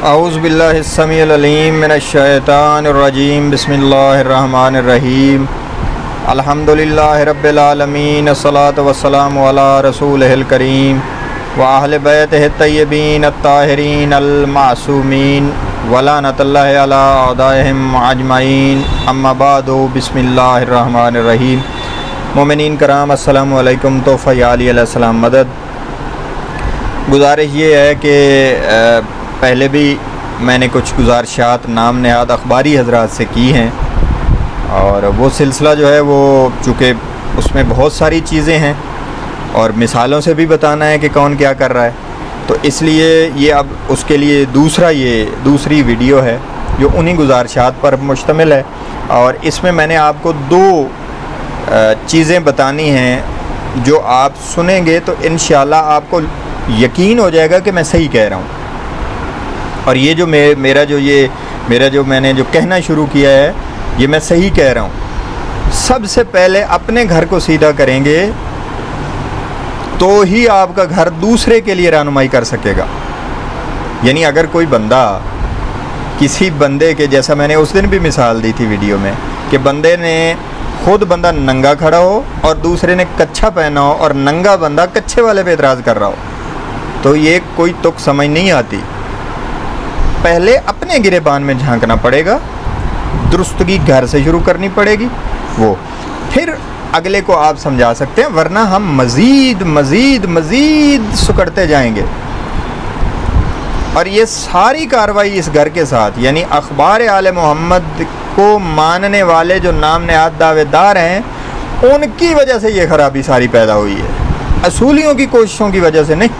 औज़ुबिल्लाहिस्समीउल अलीम मिनश्शैतानिर्रजीम बिस्मिल्लाहिर्रहमानिर्रहीम अल्हम्दुलिल्लाहि रब्बिल आलमीन अस्सलातु वस्सलामु अला रसूलिहिल करीम व अहले बैतिहि तय्यबीन अत्ताहिरीन अल मासूमीन वलानतुल्लाहि अला अदाइहिम अजमाइन अम्मा बादु बिस्मिल्लाहिर्रहमानिर्रहीम। मोमिनीन कराम अस्सलामु अलैकुम। तोहफ़ा या अली अलैहिस्सलाम मदद। गुजारिश ये है कि पहले भी मैंने कुछ गुजारिशात नाम नहाद अखबारी हज़रात से की हैं और वो सिलसिला जो है वो चूँकि उसमें बहुत सारी चीज़ें हैं और मिसालों से भी बताना है कि कौन क्या कर रहा है, तो इसलिए ये अब उसके लिए दूसरी वीडियो है जो उन्हीं गुजारिशात पर मुश्तमिल है। और इसमें मैंने आपको दो चीज़ें बतानी हैं जो आप सुनेंगे तो इंशाअल्लाह आपको यकीन हो जाएगा कि मैं सही कह रहा हूँ। और ये जो मेरा जो मैंने जो कहना शुरू किया है ये मैं सही कह रहा हूँ। सबसे पहले अपने घर को सीधा करेंगे तो ही आपका घर दूसरे के लिए रहनुमाई कर सकेगा। यानी अगर कोई बंदा किसी बंदे के, जैसा मैंने उस दिन भी मिसाल दी थी वीडियो में, कि बंदा नंगा खड़ा हो और दूसरे ने कच्छा पहना हो और नंगा बंदा कच्छे वाले पे एतराज़ कर रहा हो, तो ये कोई तुक समझ नहीं आती। पहले अपने गिरेबान में झांकना पड़ेगा, दुरुस्तगी घर से शुरू करनी पड़ेगी, वो फिर अगले को आप समझा सकते हैं, वरना हम मज़ीद सुकड़ते जाएंगे। और ये सारी कार्रवाई इस घर के साथ, यानी अखबार आले मोहम्मद को मानने वाले जो नाम नहाद दावेदार हैं, उनकी वजह से ये खराबी सारी पैदा हुई है, असूलियों की कोशिशों की वजह से नहीं।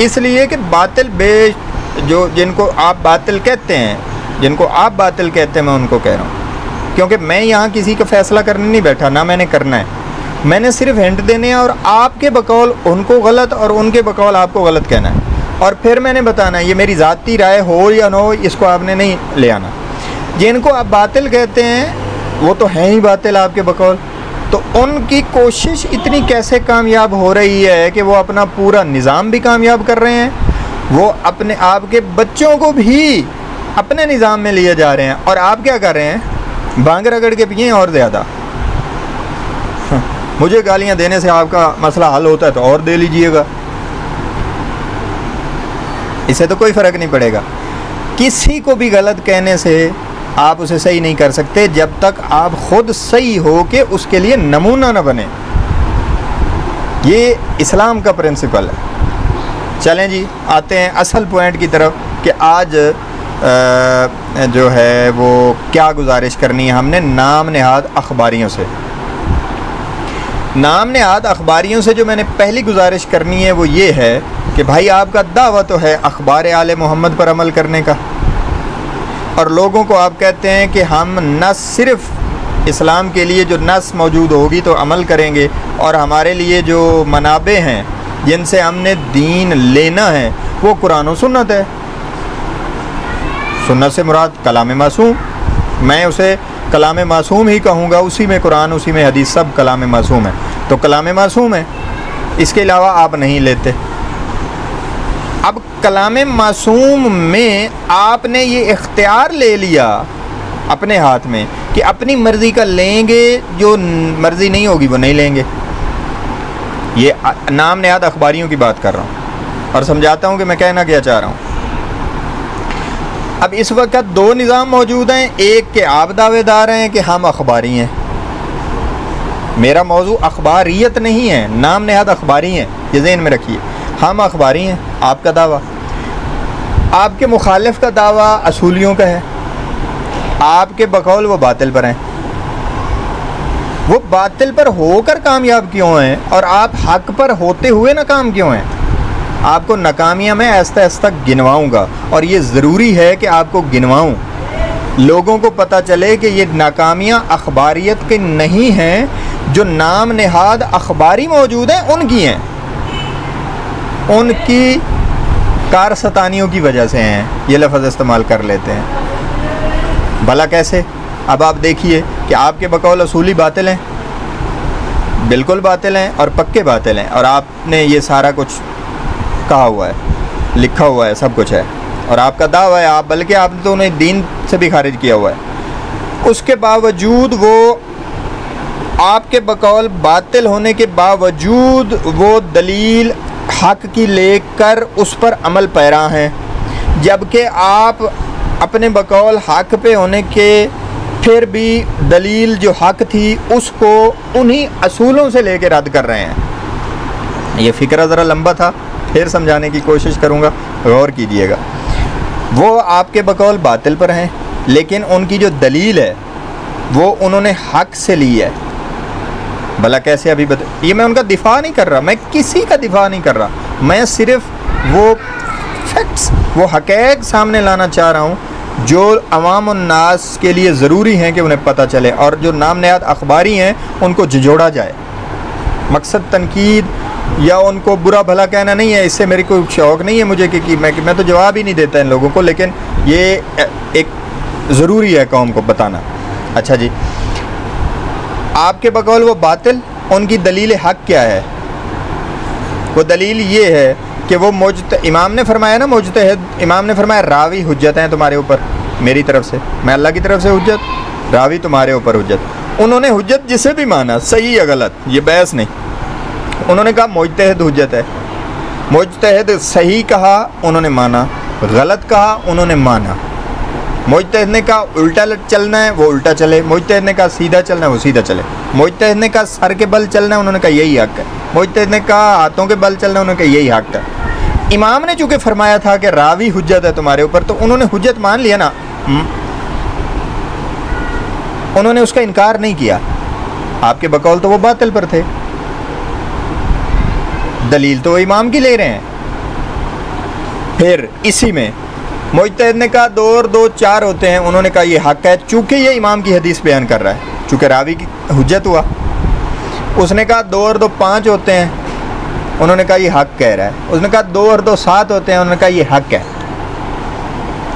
इसलिए कि जिनको आप बातिल कहते हैं, मैं उनको कह रहा हूँ, क्योंकि मैं यहाँ किसी का फ़ैसला करने नहीं बैठा, ना मैंने करना है। मैंने सिर्फ हिंट देने हैं और आपके बकौल उनको गलत और उनके बकौल आपको गलत कहना है, और फिर मैंने बताना है ये मेरी ज़ाती राय हो या ना हो, इसको आपने नहीं ले आना। जिनको आप बातिल कहते हैं वो तो हैं ही बातिल आपके बकौल, तो उनकी कोशिश इतनी कैसे कामयाब हो रही है कि वो अपना पूरा निज़ाम भी कामयाब कर रहे हैं, वो अपने आपके बच्चों को भी अपने निज़ाम में लिए जा रहे हैं, और आप क्या कर रहे हैं, भांग रगड़ के पिए और ज़्यादा। मुझे गालियां देने से आपका मसला हल होता है तो और दे लीजिएगा, इससे तो कोई फ़र्क नहीं पड़ेगा। किसी को भी गलत कहने से आप उसे सही नहीं कर सकते जब तक आप ख़ुद सही हो के उसके लिए नमूना न बने। ये इस्लाम का प्रिंसिपल है। चलें जी, आते हैं असल पॉइंट की तरफ कि आज जो है वो क्या गुजारिश करनी है हमने नाम नहाद अखबारियों से। नाम नहाद अखबारियों से जो मैंने पहली गुजारिश करनी है वो ये है कि भाई आपका दावा तो है अखबार आले मोहम्मद पर अमल करने का, और लोगों को आप कहते हैं कि हम न सिर्फ़ इस्लाम के लिए जो नस मौजूद होगी तो अमल करेंगे, और हमारे लिए जो मनाबे हैं जिनसे हमने दीन लेना है वो कुरान और सुन्नत है। सुन्नत से मुराद कलाम मासूम, मैं उसे कलाम मासूम ही कहूँगा, उसी में कुरान उसी में हदीस सब कलाम मासूम है, तो कलाम मासूम है, इसके अलावा आप नहीं लेते। अब कलाम मासूम में आपने ये इख्तियार ले लिया अपने हाथ में कि अपनी मर्ज़ी का लेंगे, जो मर्ज़ी नहीं होगी वो नहीं लेंगे। ये नाम नहाद अखबारियों की बात कर रहा हूँ और समझाता हूँ कि मैं कहना क्या चाह रहा हूँ। अब इस वक्त दो निज़ाम मौजूद हैं, एक के आप दावेदार हैं कि हम अखबारी हैं। मेरा मौजू अखबारियत नहीं है, नाम नहाद अखबारी हैं, ये ज़हन में रखिए। हम अखबारी हैं, आपका दावा, आपके मुखालिफ का दावा असूलियों का है, आपके बकौल वो बातिल पर हैं। वो बातिल पर होकर कामयाब क्यों हैं और आप हक पर होते हुए नाकाम क्यों हैं? आपको नाकामियाँ मैं आहिस्ता आहिस्ता गिनवाऊँगा, और ये ज़रूरी है कि आपको गिनवाऊँ, लोगों को पता चले कि ये नाकामियाँ अखबारियत की नहीं हैं, जो नाम नहाद अखबारी मौजूद हैं उनकी हैं, उनकी कारसतानियों की वजह से हैं। ये लफ्ज़ इस्तेमाल कर लेते हैं। भला कैसे? अब आप देखिए कि आपके बकौल असूली बातिल हैं, बिल्कुल बातिल हैं और पक्के बातिल हैं, और आपने ये सारा कुछ कहा हुआ है। लिखा हुआ है, सब कुछ है, और आपका दावा है, आप बल्कि आपने तो उन्हें दीन से भी खारिज किया हुआ है। उसके बावजूद वो आपके बकौल बातिल होने के बावजूद वो दलील हक की लेकर उस पर अमल पैरा हैं, जबकि आप अपने बकौल हक पे होने के फिर भी दलील जो हक थी उसको उन्हीं असूलों से लेकर रद्द कर रहे हैं। ये फ़िक्रा ज़रा लंबा था, फिर समझाने की कोशिश करूँगा, गौर कीजिएगा। वो आपके बकौल बातिल पर हैं, लेकिन उनकी जो दलील है वो उन्होंने हक से ली है। भला कैसे? अभी ये मैं उनका दिफा नहीं कर रहा, मैं किसी का दिफा नहीं कर रहा, मैं सिर्फ वो फैक्ट्स, वो हक़ैक़ सामने लाना चाह रहा हूँ जो अवाम उन्नास के लिए ज़रूरी हैं कि उन्हें पता चले, और जो नाम नयाद अखबारी हैं उनको झिझोड़ा जाए। मकसद तनकीद या उनको बुरा भला कहना नहीं है, इससे मेरी कोई शौक़ नहीं है मुझे कि मैं तो जवाब ही नहीं देता इन लोगों को, लेकिन ये एक ज़रूरी है कौम को बताना। अच्छा जी, आपके बकौल वो बातिल, उनकी दलील हक क्या है? वो दलील ये है कि वो इमाम ने फरमाया ना, मुज्तहिद, इमाम ने फरमाया रावी हुज्जत हैं तुम्हारे ऊपर मेरी तरफ से, मैं अल्लाह की तरफ से हुज्जत, रावी तुम्हारे ऊपर हुज्जत। उन्होंने हुज्जत जिसे भी माना, सही या गलत, ये बहस नहीं, उन्होंने कहा मुज्तहिद हुज्जत है। मुज्तहिद सही कहा उन्होंने माना, गलत कहा उन्होंने माना। मुज्तहिद ने कहा उल्टा चलना है, वो उल्टा चले। मुज्तहिद ने कहा सीधा चलना है, वो सीधा चले। मुज्तहिद ने कहा सर के बल चलना है, उन्होंने कहा यही हक है। मुज्तहिद ने कहा हाथों के बल चलना है, उन्होंने कहा यही हक है। इमाम ने चूँकि फरमाया था कि रावी हुज्जत है तुम्हारे ऊपर, तो उन्होंने हुज्जत मान लिया ना, उन्होंने उसका इनकार नहीं किया। आपके बकौल तो वो बातिल पर थे, दलील तो वो इमाम की ले रहे हैं। फिर इसी में मुज्तहिद ने कहा 2 और 2 4 होते हैं, उन्होंने कहा ये हक है, चूँकि ये इमाम की हदीस बयान कर रहा है, चूँकि रावी की हुज्जत हुआ। उसने कहा 2 और 2 5 होते हैं, उन्होंने कहा ये हक कह रहा है। उसने कहा 2 और 2 7 होते हैं, उन्होंने कहा ये हक है,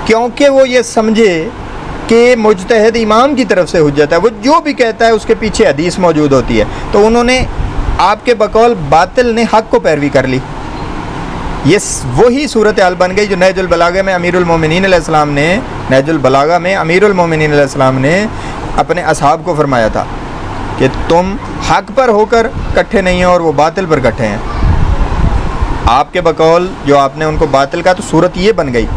क्योंकि वो ये समझे कि मुज्तहिद इमाम की तरफ से हुज्जत है, वो जो भी कहता है उसके पीछे हदीस मौजूद होती है। तो उन्होंने आपके बकौल बातिल ने हक को पैरवी कर ली। ये वही सूरत हाल बन गई जो नहजुल बलागा में अमीरुल मोमिनीन अलैहिस्सलाम ने, नहजुल बलागा में अमीरुल मोमिनीन अलैहिस्सलाम ने अपने असहाब को फरमाया था कि तुम हक पर होकर इकट्ठे नहीं हैं और वो बातिल पर इकट्ठे हैं। आपके बकौल जो आपने उनको बातिल का, तो सूरत ये बन गई।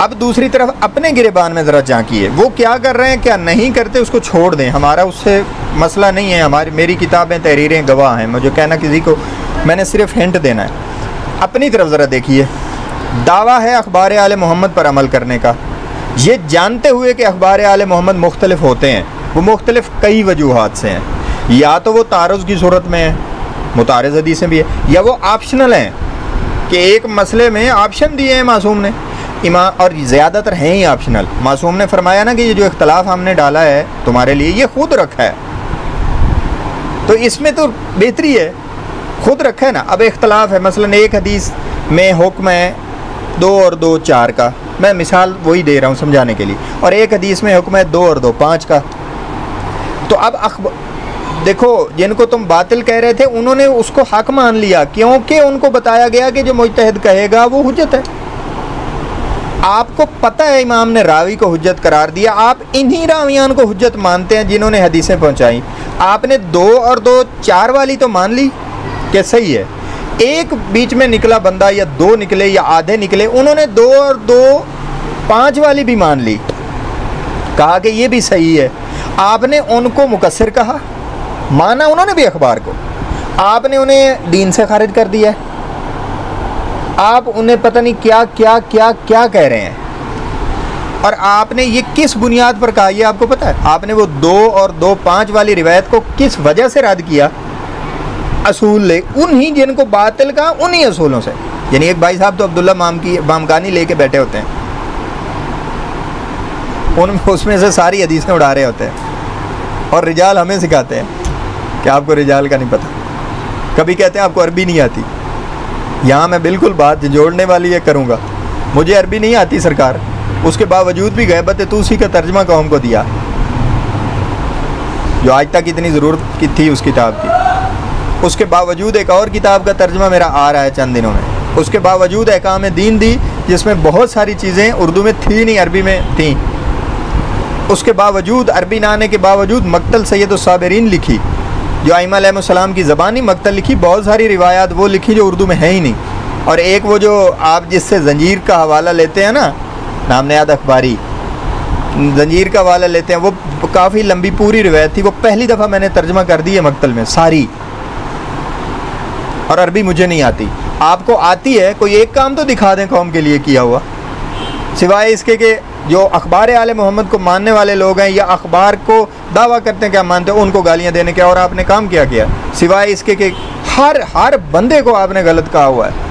अब दूसरी तरफ अपने गिरेबान में ज़रा झांकिए, वो क्या कर रहे हैं क्या नहीं करते उसको छोड़ दें, हमारा उससे मसला नहीं है। मेरी किताबें तहरीरें गवाह हैं, मुझे कहना किसी को, मैंने सिर्फ हिंट देना है। अपनी तरफ ज़रा देखिए, दावा है अखबार आले मोहम्मद पर अमल करने का, ये जानते हुए कि अखबार आले मोहम्मद मुख्तलिफ होते हैं, वो मुख्तलिफ कई वजूहात से हैं। या तो वो तारुज़ की सूरत में है, मुतारिज़ हदीसें भी है, या वो ऑप्शनल हैं कि एक मसले में ऑप्शन दिए हैं मासूम ने, और ज़्यादातर हैं ही ऑप्शनल। मासूम ने फरमाया ना कि ये जो इख्तलाफ हमने डाला है तुम्हारे लिए, ये खुद रखा है, तो इसमें तो बेहतरी है, खुद रखा है ना। अब इख्तलाफ है, मसलन एक हदीस में हुक्म है 2 और 2 4 का, मैं मिसाल वही दे रहा हूँ समझाने के लिए, और एक हदीस में हुक्म है 2 और 2 5 का। तो अब देखो, जिनको तुम बातिल कह रहे थे उन्होंने उसको हक मान लिया, क्योंकि उनको बताया गया कि जो मुज्तहिद कहेगा वो हुज्जत है। आपको पता है इमाम ने रावी को हुज्जत करार दिया, आप इन्हीं रावियान को हुज्जत मानते हैं जिन्होंने हदीसें पहुंचाई। आपने 2 और 2 4 वाली तो मान ली कि सही है, एक बीच में निकला बंदा या 2 निकले या आधे निकले, उन्होंने 2 और 2 5 वाली भी मान ली, कहा कि ये भी सही है। आपने उनको मुकस्सिर कहा, माना उन्होंने भी अखबार को, आपने उन्हें दीन से खारिज कर दिया है। आप उन्हें पता नहीं क्या क्या क्या क्या कह रहे हैं, और आपने ये किस बुनियाद पर कहा ये आपको पता है? आपने वो 2 और 2 5 वाली रिवायत को किस वजह से रद्द किया? असूल ले, उन्हीं जिनको बातिल का, उन्हीं असूलों से। यानी एक भाई साहब तो अब्दुल्ला मामकानी लेके बैठे होते हैं, उसमें से सारी हदीसें उड़ा रहे होते हैं, और रिजाल हमें सिखाते हैं कि आपको रिजाल का नहीं पता। कभी कहते हैं आपको अरबी नहीं आती। यहाँ मैं बिल्कुल बात जोड़ने वाली ये करूँगा, मुझे अरबी नहीं आती सरकार, उसके बावजूद भी गैबत तूसी का तर्जमा कौम को दिया, जो आज तक इतनी ज़रूरत की थी उस किताब की। उसके बावजूद एक और किताब का तर्जमा मेरा आ रहा है चंद दिनों में, उसके बावजूद अहकाम दीन दी, जिसमें बहुत सारी चीज़ें उर्दू में थी नहीं, अरबी में थी। उसके बावजूद, अरबी ना आने के बावजूद मक्तल सैयद साबिरीन लिखी, जो आइमा अलैहिस्सलाम की ज़बानी मक्तल लिखी। बहुत सारी रिवायात वो लिखी जो उर्दू में है ही नहीं। और एक वो जो आप जिससे जंजीर का हवाला लेते हैं ना, नाम नयाद अखबारी, जंजीर का हवाला लेते हैं, वो काफ़ी लंबी पूरी रिवायत थी। वो पहली दफ़ा मैंने तर्जमा कर दी है मक्तल में सारी, और अरबी मुझे नहीं आती। आपको आती है, कोई एक काम तो दिखा दें कौम के लिए किया हुआ, सिवाय इसके कि जो अखबार आले मोहम्मद को मानने वाले लोग हैं या अखबार को दावा करते हैं कि आप मानते हो, उनको गालियाँ देने के। और आपने काम क्या किया सिवाय इसके कि हर बंदे को आपने गलत कहा हुआ है।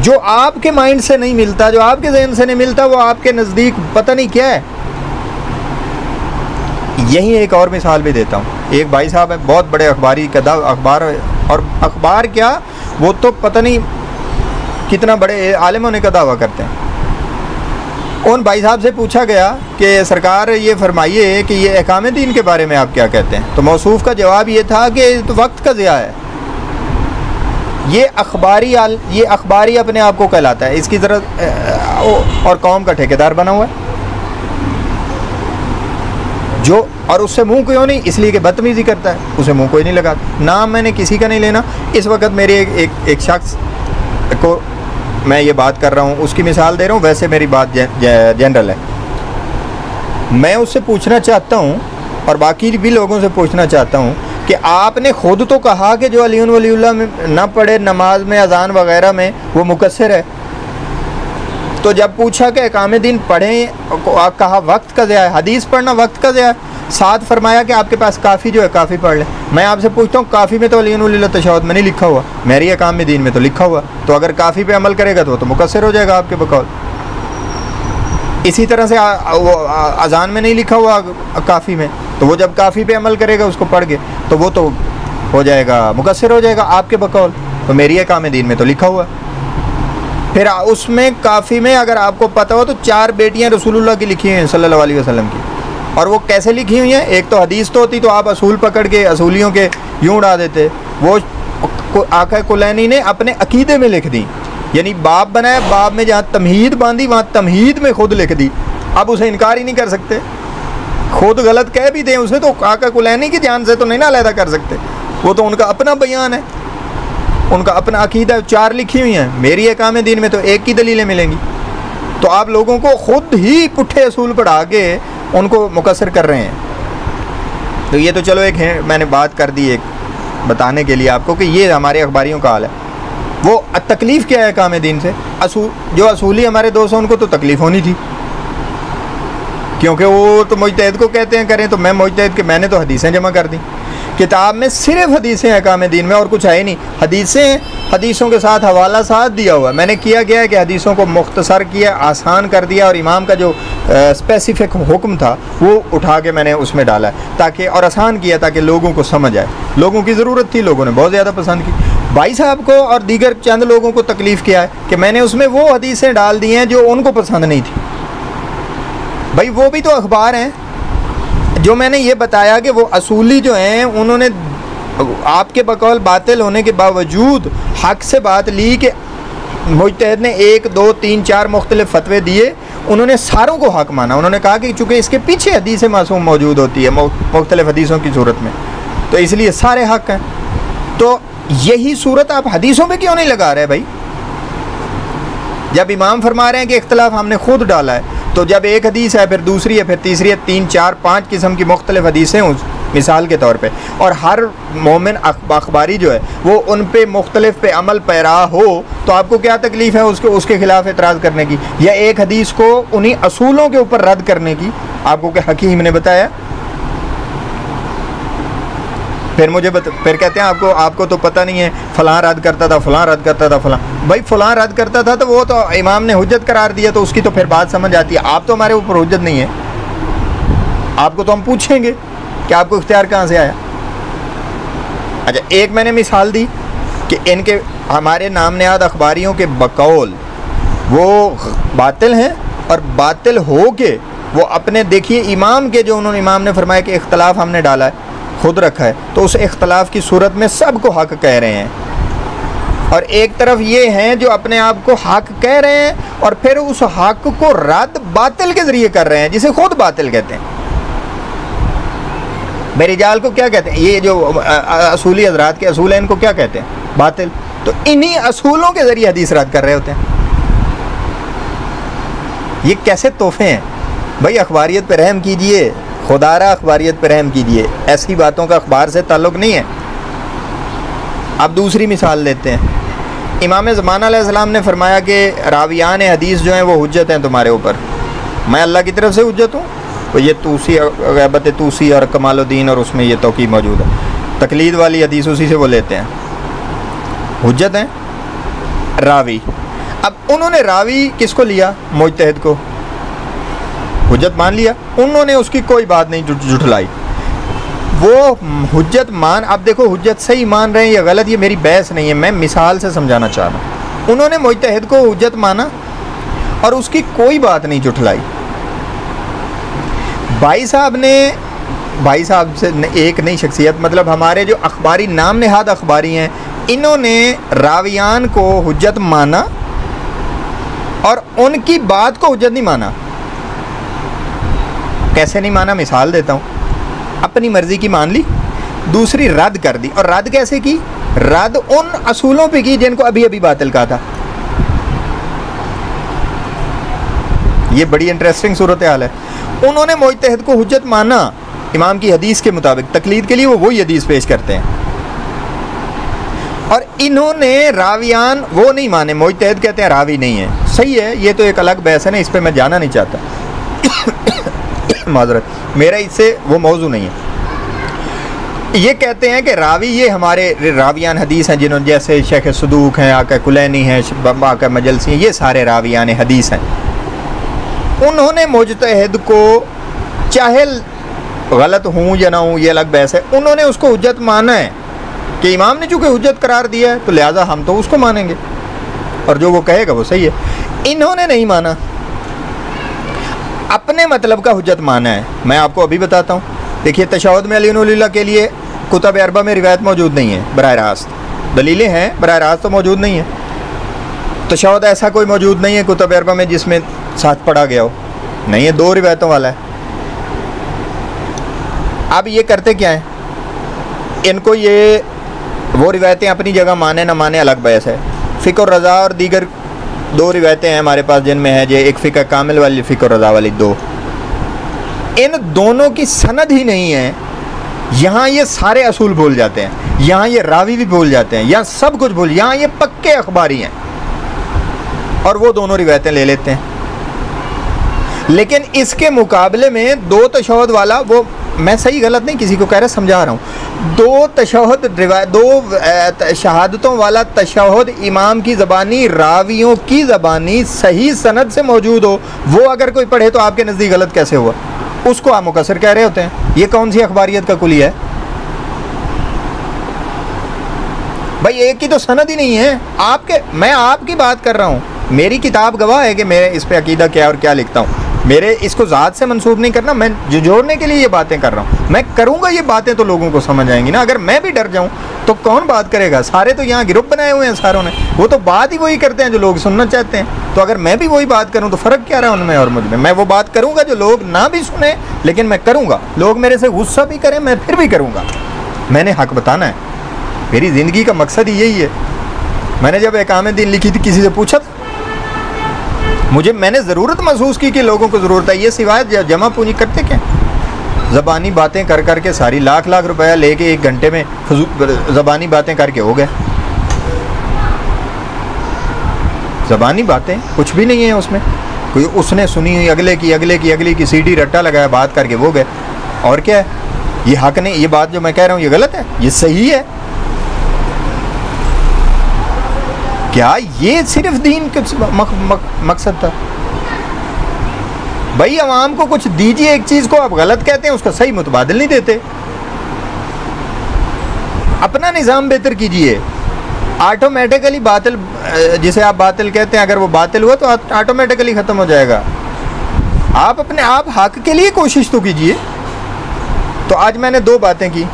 जो आपके माइंड से नहीं मिलता, जो आपके जहन से नहीं मिलता, वो आपके नज़दीक पता नहीं क्या है। यही एक और मिसाल भी देता हूँ। एक भाई साहब हैं, बहुत बड़े अखबारी का अखबार, और अखबार क्या, वो तो पता नहीं कितना बड़े आलिम होने का दावा करते हैं। उन भाई साहब से पूछा गया कि सरकार ये फरमाइए कि ये अहकाम दीन के बारे में आप क्या कहते हैं। तो मौसूफ़ का जवाब ये था कि तो वक्त का ज़िया है, ये अखबारी अपने आप को कहलाता है, इसकी ज़रूरत और कौम का ठेकेदार बना हुआ है जो, और उससे मुंह क्यों नहीं, इसलिए कि बदतमीज़ी करता है, उसे मुंह कोई नहीं लगाता। नाम मैंने किसी का नहीं लेना। इस वक्त मेरे एक शख्स को मैं ये बात कर रहा हूँ, उसकी मिसाल दे रहा हूँ, वैसे मेरी बात जनरल है। मैं उससे पूछना चाहता हूँ और बाकी भी लोगों से पूछना चाहता हूँ कि आपने खुद तो कहा कि जो अली वलीउल्लाह में ना पढ़े नमाज में, अजान वगैरह में, वो मुकस्सिर है। तो जब पूछा कि अहकाम दीन पढ़ें, कहा वक्त का ज़िया है, हदीस पढ़ना वक्त का ज़िया है। साथ फरमाया कि आपके पास काफ़ी जो है काफ़ी पढ़ लें। मैं आपसे पूछता हूँ, काफ़ी में तो अली वलीउल्लाह तशहुद में नहीं लिखा हुआ, मेरी अहकाम दीन में तो लिखा हुआ। तो अगर काफ़ी पे अमल करेगा तो मुकस्सिर हो जाएगा आपके बकौल। इसी तरह से वो अजान में नहीं लिखा हुआ काफ़ी में, तो वो जब काफ़ी पे अमल करेगा, उसको पढ़ के, तो वो तो हो जाएगा, मुकस्सिर हो जाएगा आपके बकौल। तो मेरी अहकाम दीन में तो लिखा हुआ। फिर उसमें काफ़ी में अगर आपको पता हो तो 4 बेटियां रसूलुल्लाह की लिखी हैं सल्लल्लाहु अलैहि वसल्लम की। और वो कैसे लिखी हुई हैं, एक तो हदीस तो होती तो आप असूल पकड़ के असूलियों के यूँ उड़ा देते, वो आका कुलैनी ने अपने अकीदे में लिख दी। यानी बाब बनाया, बाब में जहाँ तमहीद बांधी वहाँ तमहीद में खुद लिख दी। अब उसे इनकार ही नहीं कर सकते, खुद गलत कह भी दें उसे तो आका कुलैनी की जान से तो नहीं ना अलहदा कर सकते। वो तो उनका अपना बयान है, उनका अपना अकीदा। 4 लिखी हुई हैं, मेरी अहकाम दीन में तो एक की दलीलें मिलेंगी। तो आप लोगों को खुद ही पुट्ठे असूल पढ़ा के उनको मुकस्सिर कर रहे हैं। तो ये तो चलो एक है, मैंने बात कर दी एक बताने के लिए आपको कि ये हमारे अखबारियों का हाल है। वो तकलीफ़ क्या है अहकाम दीन से, जो असूली हमारे दोस्त हैं उनको तो तकलीफ़ होनी थी, क्योंकि वो तो मुजतहिद को कहते हैं करें, तो मैं मुजतहिद के मैंने तो हदीसें जमा कर दी। किताब में सिर्फ हदीसें अहकाम दीन में, और कुछ है ही नहीं। हदीसें, हदीसों के साथ हवाला साथ दिया हुआ। मैंने किया गया है कि हदीसों को मुख्तसर किया, आसान कर दिया, और इमाम का जो स्पेसिफिक हुक्म था वो उठा के मैंने उसमें डाला ताकि, और आसान किया ताकि लोगों को समझ आए। लोगों की ज़रूरत थी, लोगों ने बहुत ज़्यादा पसंद की। भाई साहब को और दीगर चंद लोगों को तकलीफ़ किया है कि मैंने उसमें वो हदीसें डाल दी हैं जो उनको पसंद नहीं थी। भाई वो भी तो अखबार हैं। जो मैंने ये बताया कि वो असूली जो हैं, उन्होंने आपके बकौल बातिल होने के बावजूद हक़ से बात ली कि मुजतहिद ने 1, 2, 3, 4 मुख्तलिफ फतवे दिए, उन्होंने सारों को हक़ माना। उन्होंने कहा कि चूँकि इसके पीछे हदीस मासूम मौजूद होती है मुख्तलिफ हदीसों की सूरत में, तो इसलिए सारे हक़ हैं। तो यही सूरत आप हदीसों पे क्यों नहीं लगा रहे भाई? जब इमाम फरमा रहे हैं कि इख्तलाफ हमने खुद डाला है, तो जब एक हदीस है, फिर दूसरी है, फिर तीसरी है, 3, 4, 5 किस्म की मुख्तलिफ हदीसें उस मिसाल के तौर पे, और हर मोमिन अखबारी जो है वो उन पे मुख्तलिफ पे अमल पैरा हो, तो आपको क्या तकलीफ़ है उसके ख़िलाफ़ एतराज़ करने की, या एक हदीस को उन्हीं असूलों के ऊपर रद्द करने की? आपको क्या हकीम ने बताया? फिर फिर कहते हैं आपको तो पता नहीं है, फ़लाँ रद्द करता था, फ़लाँ रद्द करता था, फ़लाँ। भाई फ़लाँ रद्द करता था तो वो तो इमाम ने हुज्जत करार दिया, तो उसकी तो फिर बात समझ आती है। आप तो हमारे ऊपर हुज्जत नहीं है, आपको तो हम पूछेंगे कि आपको इख्तियार कहाँ से आया। अच्छा, एक मैंने मिसाल दी कि इनके हमारे नाम नयाद अखबारियों के बकौल वो बातिल हैं, और बातिल हो के वो अपने, देखिए इमाम के जो उन्होंने, इमाम ने फरमाया कि इख्तलाफ हमने डाला है, खुद रखा है, तो उस इख्तलाफ की सूरत में सबको हक़ कह रहे हैं। और एक तरफ ये हैं जो अपने आप को हक कह रहे हैं और फिर उस हक को रद्द बातिल के ज़रिए कर रहे हैं, जिसे खुद बातिल कहते हैं। बेरिजाल को क्या कहते हैं? ये जो असूली हजरात के असूल हैं, इनको क्या कहते हैं? बातिल। तो इन्हीं असूलों के ज़रिए हदीस रद्द कर रहे होते हैं। ये कैसे तोहफे हैं भाई? अखबारियत पे रहम कीजिए, खुदारा अखबारियत पे रहम कीजिए। ऐसी बातों का अखबार से ताल्लुक़ नहीं है। अब दूसरी मिसाल लेते हैं। इमाम ज़मान अलैहिस्सलाम ने फरमाया कि रावियान हदीस जो हैं वो हुज्जत हैं तुम्हारे ऊपर। मैं अल्लाह की तरफ से हुज्जत हूँ। तो ये तूसी, गैबत तूसी और कमालुद्दीन और उसमें ये तौकीद मौजूद है। तकलीद वाली हदीस उसी से वो लेते हैं, हुज्जत हैं रावी। अब उन्होंने रावी किसको लिया? मुज्तहिद को हुज्जत मान लिया। उन्होंने उसकी कोई बात नहीं जुठलाई, वो हुज्जत मान। अब देखो हुज्जत सही मान रहे हैं या गलत, ये मेरी बहस नहीं है, मैं मिसाल से समझाना चाह रहा हूँ। उन्होंने मुज्तहिद को हुज्जत माना और उसकी कोई बात नहीं जुठलाई। भाई साहब से एक नई शख्सियत, मतलब हमारे जो अखबारी नाम नहाद अखबारी हैं, इन्होंने रावियान को हुज्जत माना और उनकी बात को हुज्जत नहीं माना। कैसे नहीं माना? मिसाल देता हूँ। अपनी मर्जी की मान ली, दूसरी रद्द कर दी। और रद्द कैसे की? रद्द उन असूलों पे की जिनको अभी अभी बातिल कहा था। ये बड़ी इंटरेस्टिंग सूरत हाल है। उन्होंने मुज्तहिद को हुज्जत माना इमाम की हदीस के मुताबिक, तकलीद के लिए वो वही हदीस पेश करते हैं। और इन्होंने रावियान वो नहीं माने, मुज्तहिद कहते हैं रावी नहीं है। सही है, ये तो एक अलग बहस है ना, इस पर मैं जाना नहीं चाहता। माजरत, मेरा इससे वो मौजू नहीं है। ये कहते हैं कि रावी ये हमारे रावियान हदीस हैं, जिन्होंने जैसे शेख सदूक हैं, आका कुलैनी हैं, आका मजलसी हैं, ये सारे रावियान हदीस हैं। उन्होंने मुज्तहिद को, चाहे गलत हूँ या ना हूँ ये अलग बहस है, उन्होंने उसको हुज्जत माना है कि इमाम ने चूँकि हुज्जत करार दिया है तो लिहाजा हम तो उसको मानेंगे और जो वो कहेगा वो सही है। इन्होंने नहीं माना, अपने मतलब का हुज्जत माना है। मैं आपको अभी बताता हूँ। देखिए, तशहुद में अली के लिए कुतुब अरबा में रिवायत मौजूद नहीं है बराह रास्त, दलीलें हैं बराह रास्त तो मौजूद नहीं है। तशहुद ऐसा कोई मौजूद नहीं है कुतुब अरबा में जिसमें साथ पढ़ा गया हो, नहीं है, 2 रिवायतों वाला है। अब ये करते क्या है? इनको ये वो रिवायतें अपनी जगह माने ना माने अलग बहस है। फ़िक़्ह और रज़ा और दीगर 2 रिवायतें हैं हमारे पास, जिनमें है जो एक फ़िक़्ह कामिल वाली, फ़िक़्ह और रज़ा वाली 2। इन दोनों की सनद ही नहीं है। यहाँ ये सारे असूल भूल जाते हैं, यहाँ ये रावी भी भूल जाते हैं, यहाँ सब कुछ भूल, यहाँ ये पक्के अखबारी हैं और वो दोनों रिवायतें ले लेते हैं। लेकिन इसके मुकाबले में 2 तशहुद वाला, वो मैं सही गलत नहीं किसी को कह रहा, समझा रहा हूँ। 2 शहादतों वाला तशहुद इमाम की ज़बानी, रावियों की ज़बानी सही सनद से मौजूद हो, वो अगर कोई पढ़े तो आपके नज़दीक गलत कैसे हुआ? उसको आप मुकस्सर कह रहे होते हैं। ये कौन सी अखबारियत का कुलिया है भाई? एक की तो सनद ही नहीं है। मैं आपकी बात कर रहा हूँ, मेरी किताब गवाह है कि मैं इस पे अकीदा क्या और क्या लिखता हूँ। मेरे इसको ज़ात से मंसूब नहीं करना, मैं जोड़ने के लिए ये बातें कर रहा हूँ। मैं करूँगा ये बातें तो लोगों को समझ आएंगी ना। अगर मैं भी डर जाऊँ तो कौन बात करेगा? सारे तो यहाँ ग्रुप बनाए हुए हैं सारों ने, वो तो बात ही वही करते हैं जो लोग सुनना चाहते हैं। तो अगर मैं भी वही बात करूँ तो फ़र्क क्या रहा उनमें और मुझ में? मैं वो बात करूँगा जो लोग ना भी सुने, लेकिन मैं करूँगा। लोग मेरे से गुस्सा भी करें, मैं फिर भी करूँगा। मैंने हक़ बताना है, मेरी ज़िंदगी का मकसद ही यही है। मैंने जब इकामे दीन लिखी थी, किसी से पूछा था? मैंने ज़रूरत महसूस की कि लोगों को ज़रूरत है। ये सिवाय जमा पूंजी करते क्या? ज़बानी बातें कर करके सारी लाख रुपया लेके 1 घंटे में ज़बानी बातें करके हो गए। ज़बानी बातें कुछ भी नहीं है उसमें, कोई उसने सुनी हुई अगले की सीडी रट्टा लगाया, बात करके वो गए। और क्या है? ये हक नहीं, ये बात जो मैं कह रहा हूँ ये गलत है, ये सही है क्या? ये सिर्फ दीन का मकसद था भाई? अवाम को कुछ दीजिए, एक चीज़ को आप गलत कहते हैं, उसका सही मुतबादिल नहीं देते। अपना निज़ाम बेहतर कीजिए। ऑटोमेटिकली बातिल, जिसे आप बातिल कहते हैं, अगर वो बातिल हुआ तो ऑटोमेटिकली ख़त्म हो जाएगा। आप अपने आप हक के लिए कोशिश तो कीजिए। तो आज मैंने 2 बातें की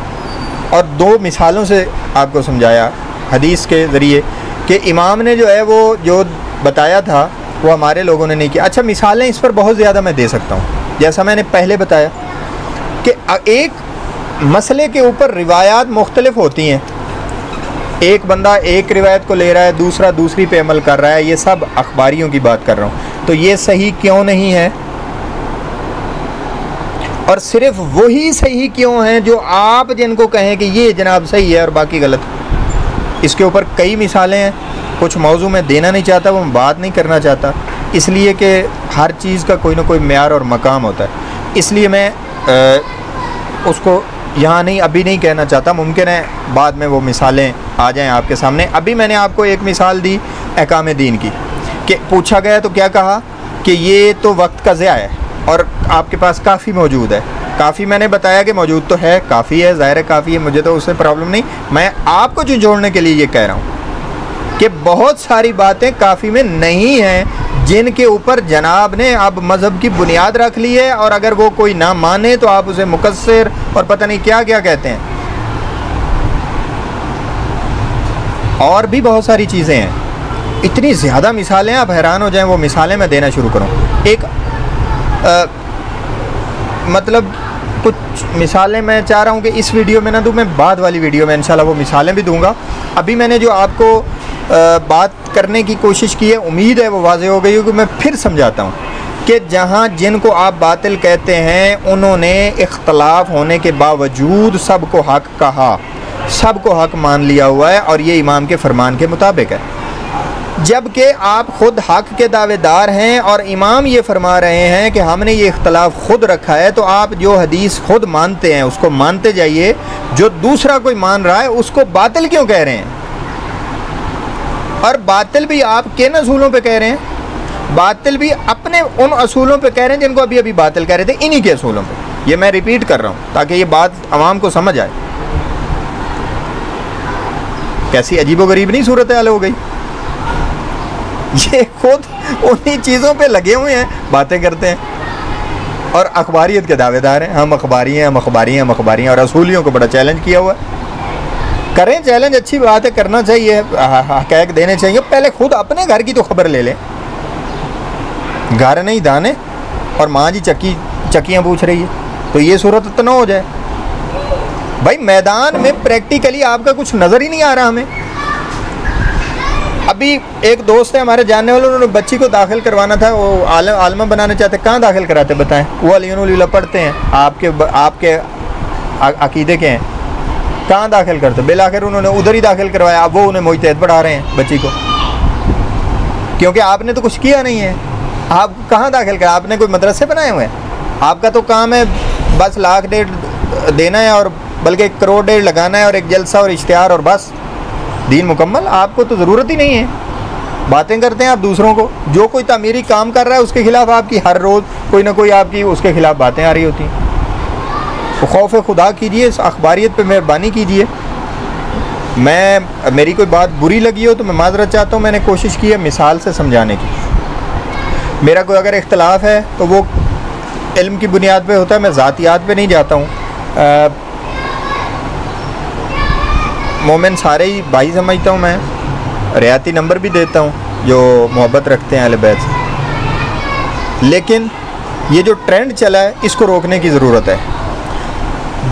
और 2 मिसालों से आपको समझाया हदीस के ज़रिए कि इमाम ने जो है वो जो बताया था वो हमारे लोगों ने नहीं किया। अच्छा, मिसालें इस पर बहुत ज़्यादा मैं दे सकता हूँ। जैसा मैंने पहले बताया कि एक मसले के ऊपर रिवायात मुख्तलिफ होती हैं, एक बंदा एक रिवायत को ले रहा है, दूसरा दूसरी पे अमल कर रहा है। ये सब अखबारियों की बात कर रहा हूँ। तो ये सही क्यों नहीं है, और सिर्फ वही सही क्यों है जो आप जिनको कहें कि ये जनाब सही है और बाकी गलत। इसके ऊपर कई मिसालें हैं। कुछ मौजू में देना नहीं चाहता, वो मैं बात नहीं करना चाहता, इसलिए कि हर चीज़ का कोई ना कोई म्यार और मकाम होता है। इसलिए मैं उसको यहाँ नहीं अभी नहीं कहना चाहता। मुमकिन है बाद में वो मिसालें आ जाएं आपके सामने। अभी मैंने आपको एक मिसाल दी अहकाम दीन की, कि पूछा गया तो क्या कहा कि ये तो वक्त का ज़िया है और आपके पास काफ़ी मौजूद है। काफ़ी मैंने बताया कि मौजूद तो है, काफ़ी है, ज़ाहिर है काफ़ी है, मुझे तो उससे प्रॉब्लम नहीं। मैं आपको जोड़ने के लिए ये कह रहा हूँ कि बहुत सारी बातें काफ़ी में नहीं हैं जिनके ऊपर जनाब ने अब मज़हब की बुनियाद रख ली है, और अगर वो कोई ना माने तो आप उसे मुकस्सिर और पता नहीं क्या क्या कहते हैं। और भी बहुत सारी चीज़ें हैं, इतनी ज़्यादा मिसालें, आप हैरान हो जाएं। वो मिसालें मैं देना शुरू करूँ। एक मतलब कुछ मिसालें मैं चाह रहा हूँ कि इस वीडियो में ना दूँ, मैं बाद वाली वीडियो में इंशाल्लाह वो मिसालें भी दूँगा। अभी मैंने जो आपको बात करने की कोशिश की है, उम्मीद है वो वाज़ेह हो गई हो कि मैं फिर समझाता हूँ कि जहाँ जिनको आप बातिल कहते हैं उन्होंने इख्तलाफ होने के बावजूद सबको हक़ कहा, सबको हक़ मान लिया हुआ है, और ये इमाम के फरमान के मुताबिक है। जबकि आप ख़ुद हक़ के दावेदार हैं और इमाम ये फरमा रहे हैं कि हमने ये इख्तलाफ ख़ुद रखा है, तो आप जो हदीस ख़ुद मानते हैं उसको मानते जाइए। जो दूसरा कोई मान रहा है उसको बातिल क्यों कह रहे हैं? और बातिल भी आप किन असूलों पे कह रहे हैं? बातिल भी अपने उन असूलों पे कह रहे हैं जिनको अभी अभी बातिल कह रहे थे, इन्हीं के असूलों पे। ये मैं रिपीट कर रहा हूँ ताकि ये बात आवाम को समझ आए। कैसी अजीबोगरीब नहीं सूरत हाल हो गई। ये खुद उन्हीं चीज़ों पे लगे हुए हैं, बातें करते हैं और अखबारियत के दावेदार हैं। हम अखबारी हैं, हम अखबारी हैं, हम अखबारी हैं, और असूलियों को बड़ा चैलेंज किया हुआ है। करें चैलेंज, अच्छी बात है, करना चाहिए, हक़ाइक़ देने चाहिए। पहले खुद अपने घर की तो खबर ले लें। घर नहीं दाने और माँ जी चक्कियाँ पूछ रही है, तो ये सूरत तो ना हो जाए। भाई मैदान में प्रैक्टिकली आपका कुछ नज़र ही नहीं आ रहा हमें। अभी एक दोस्त है हमारे जानने वाले, उन्होंने बच्ची को दाखिल करवाना था, वो आलमा बनाना चाहते। कहाँ दाखिल कराते बताएं? वो अलीउल्लाह पढ़ते हैं, आपके अकीदे के हैं, कहाँ दाखिल करते? बिल आखिर उन्होंने उधर ही दाखिल करवाया। अब वो उन्हें मुजतहिद पढ़ा रहे हैं बच्ची को, क्योंकि आपने तो कुछ किया नहीं है। आप कहाँ दाखिल करा? आपने कोई मदरसे बनाए हुए हैं? आपका तो काम है बस 1,00,000 देना है, और बल्कि 1,00,000 करोड़ लगाना है, और एक जलसा और इश्तिहार, और बस दीन मुकम्मल। आपको तो ज़रूरत ही नहीं है। बातें करते हैं आप दूसरों को। जो कोई तामीरी काम कर रहा है उसके ख़िलाफ़ आपकी हर रोज़ कोई ना कोई आपकी उसके ख़िलाफ़ बातें आ रही होती हैं। तो खौफ खुदा कीजिए, इस अखबारियत पे मेहरबानी कीजिए। मेरी कोई बात बुरी लगी हो तो मैं माज़रत चाहता हूँ। मैंने कोशिश की है मिसाल से समझाने की। मेरा कोई अगर इख्तलाफ है तो वो इल्म की बुनियाद पे होता है, मैं ज़ातियात पे नहीं जाता हूँ। मोमिन सारे ही भाई समझता हूँ मैं, रियाती नंबर भी देता हूँ जो मोहब्बत रखते हैं अहले बैत से। लेकिन ये जो ट्रेंड चला है इसको रोकने की ज़रूरत है।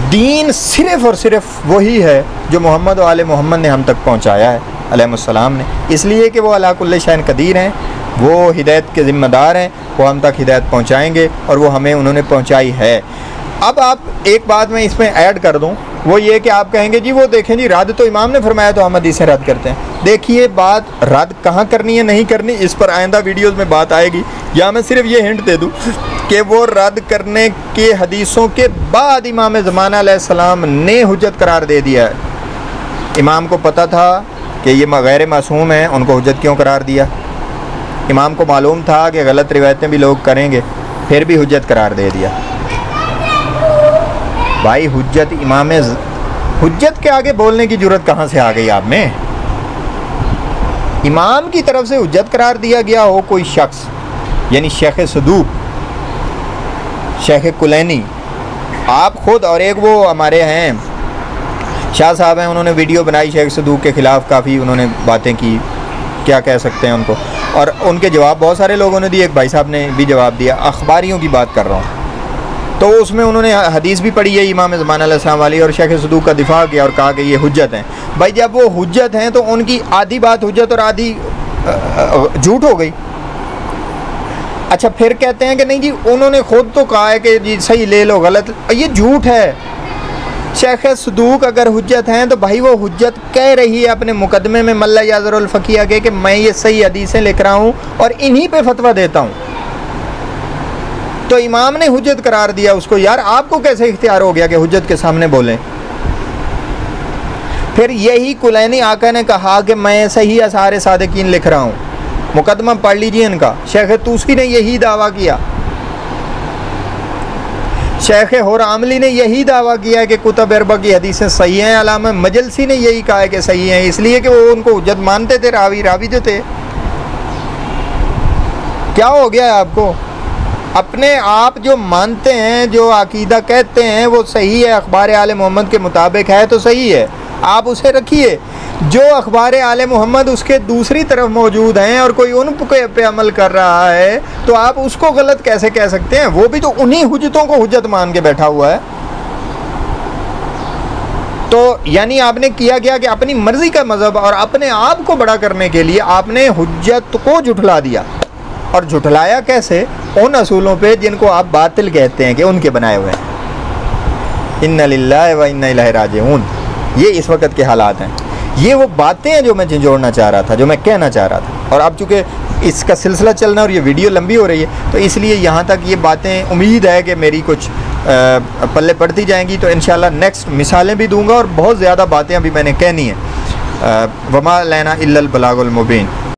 दीन सिर्फ़ और सिर्फ वही है जो मोहम्मद व आले मोहम्मद ने हम तक पहुँचाया है अलैहिस्सलाम ने, इसलिए कि वो अला कुल्ली शैइन कदीर हैं, वो हिदायत के ज़िम्मेदार हैं, वो हम तक हिदायत पहुँचाएँगे और वो हमें उन्होंने पहुँचाई है। अब आप एक बात मैं इसमें ऐड कर दूं, वो ये कि आप कहेंगे जी वो देखें जी रद्द तो इमाम ने फरमाया तो हम हदीसें रद्द करते हैं। देखिए बात रद्द कहाँ करनी है नहीं करनी इस पर आइंदा वीडियोज़ में बात आएगी। या मैं सिर्फ ये हिंट दे दूं कि वो रद्द करने के हदीसों के बाद इमाम ज़माना अलैहिस्सलाम ने हुज्जत करार दे दिया है। इमाम को पता था कि ये गैर मासूम हैं, उनको हुज्जत क्यों करार दिया? इमाम को मालूम था कि गलत रिवायतें भी लोग करेंगे, फिर भी हुज्जत करार दे दिया। भाई हुज्जत के आगे बोलने की जरूरत कहाँ से आ गई आप में? इमाम की तरफ से हुज्जत करार दिया गया हो कोई शख्स, यानी शेख सदूक, शेख कुलैनी, आप खुद, और एक वो हमारे हैं शाह साहब हैं, उन्होंने वीडियो बनाई शेख सदूक के ख़िलाफ़, काफ़ी उन्होंने बातें की, क्या कह सकते हैं उनको। और उनके जवाब बहुत सारे लोगों ने दिए, एक भाई साहब ने भी जवाब दिया। अखबारियों की बात कर रहा हूँ, तो उसमें उन्होंने हदीस भी पढ़ी है इमाम ज़मान अलैहिस्सलाम वाली, और शेख सदूक का दिफा किया और कहा कि ये हुज्जत हैं। भाई जब वो हुज्जत हैं तो उनकी आधी बात हुज्जत और आधी झूठ हो गई। अच्छा, फिर कहते हैं कि नहीं जी उन्होंने खुद तो कहा है कि जी सही ले लो, गलत, ये झूठ है। शेख सदूक अगर हुज्जत हैं तो भाई वो हुज्जत कह रही है अपने मुकदमे में मल्ला याज़रुल फ़क़ीह के कि मैं ये सही हदीसें लिख रहा हूँ और इन्हीं पे फतवा देता हूँ। तो इमाम ने हुज्जत करार दिया उसको। यार आपको कैसे इख्तियार हो गया कि हुज्जत के सामने बोलें? फिर यही कुलैनी आका ने कहा कि मैं सही असार सादिकीन लिख रहा हूँ, मुकदमा पढ़ लीजिए इनका। शेख तूसी ने यही दावा किया, शेख हुरामली ने यही दावा किया है कि कुतुब अरबा की हदीसें सही हैं। अल्लामा मजलसी ने यही कहा है कि सही हैं, इसलिए कि वो उनको हुज्जत मानते थे, रावी जो थे। क्या हो गया है आपको? अपने आप जो मानते हैं, जो अकीदा कहते हैं वो सही है, अखबार आले मोहम्मद के मुताबिक है तो सही है, आप उसे रखिए। जो अखबार आले मोहम्मद उसके दूसरी तरफ मौजूद हैं और कोई उन पे अमल कर रहा है तो आप उसको गलत कैसे कह सकते हैं? वो भी तो उन्हीं हुज्जतों को हुज्जत मान के बैठा हुआ है। तो यानी आपने किया क्या कि अपनी मर्जी का मज़हब और अपने आप को बड़ा करने के लिए आपने हुज्जत को झुठला दिया। और झुठलाया कैसे? उन असूलों पे जिनको आप बातिल कहते हैं कि उनके बनाए हुए हैं। इन्ना लिल्लाहि व इन्ना इलैहि राजिऊन, ये इस वक्त के हालात हैं। ये वो बातें हैं जो मैं झंझोड़ना चाह रहा था, जो मैं कहना चाह रहा था। और अब चूँकि इसका सिलसिला चलना और ये वीडियो लंबी हो रही है तो इसलिए यहाँ तक ये बातें उम्मीद है कि मेरी कुछ पल्ले पड़ती जाएंगी। तो इंशाल्लाह नेक्स्ट मिसालें भी दूंगा और बहुत ज़्यादा बातें अभी मैंने कहनी है। वमा लना इल्लल बलागुल मुबीन।